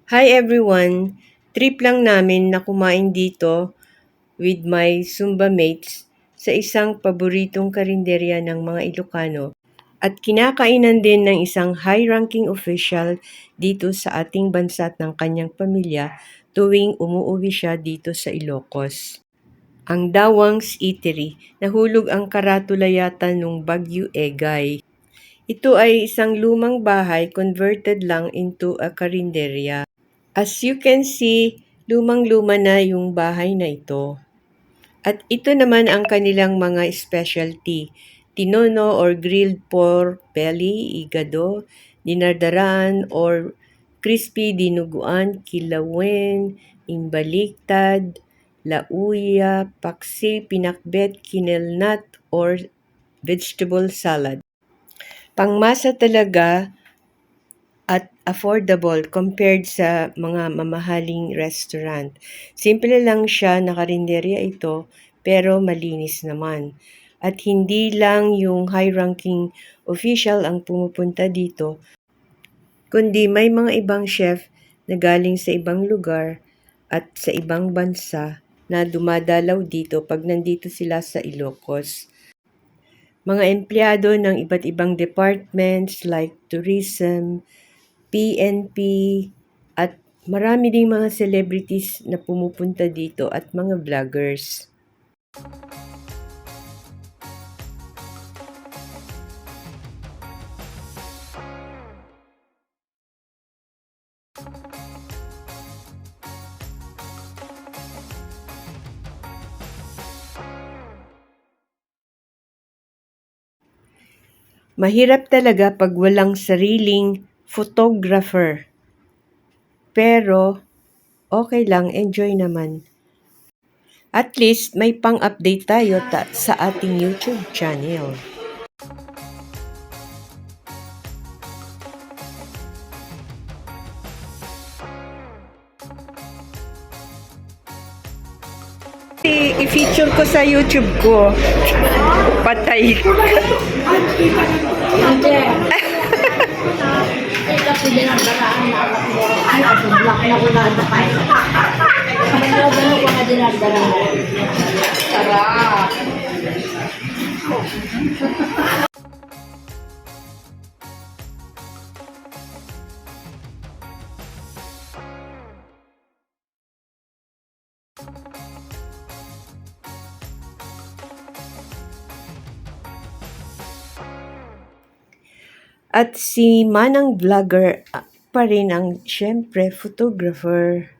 Hi everyone! Trip lang namin na kumain dito with my Zumba mates sa isang paboritong karinderya ng mga Ilocano at kinakainan din ng isang high-ranking official dito sa ating bansa at ng kanyang pamilya tuwing umuuwi siya dito sa Ilocos. Ang Dawang's Eatery, nahulog ang karatula yata nung Bagyo Egay. Ito ay isang lumang bahay converted lang into a karinderya. As you can see, lumang-luma na yung bahay na ito. At ito naman ang kanilang mga specialty. Tinono or grilled pork belly, igado, dinardaran or crispy dinuguan, kilawin, imbaliktad, lauya, paksi, pinakbet, kinelnat or vegetable salad. Pangmasa talaga at affordable compared sa mga mamahaling restaurant. Simple lang siya na karinderya ito pero malinis naman. At hindi lang yung high-ranking official ang pumupunta dito, kundi may mga ibang chef na galing sa ibang lugar at sa ibang bansa na dumadalaw dito pag nandito sila sa Ilocos. Mga empleyado ng iba't ibang departments like tourism, PNP, at marami ding mga celebrities na pumupunta dito at mga vloggers. Mahirap talaga pag walang sariling photographer. Pero okay lang, enjoy naman. At least may pang-update tayo sa ating YouTube channel. I-feature ko sa YouTube ko. Patay. At si Manang Vlogger pa rin ang syempre photographer.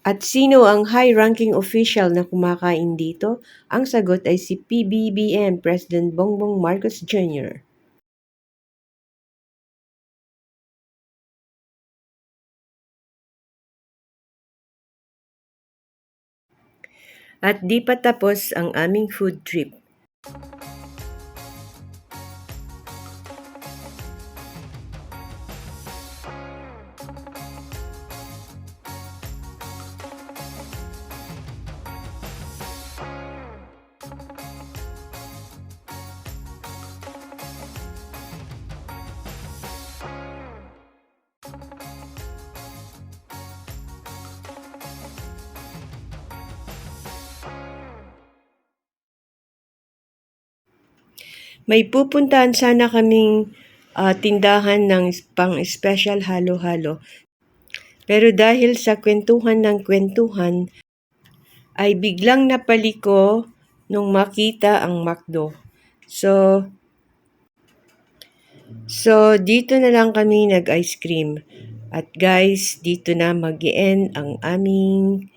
At sino ang high-ranking official na kumakain dito? Ang sagot ay si PBBM President Bongbong Marcos Jr. At di pa tapos ang aming food trip. May pupuntahan sana kaming tindahan ng pang-special halo-halo. Pero dahil sa kwentuhan ng kwentuhan, ay biglang napaliko nung makita ang McDo. So dito na lang kami nag-ice cream. At guys, dito na mag-end ang aming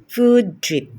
food trip.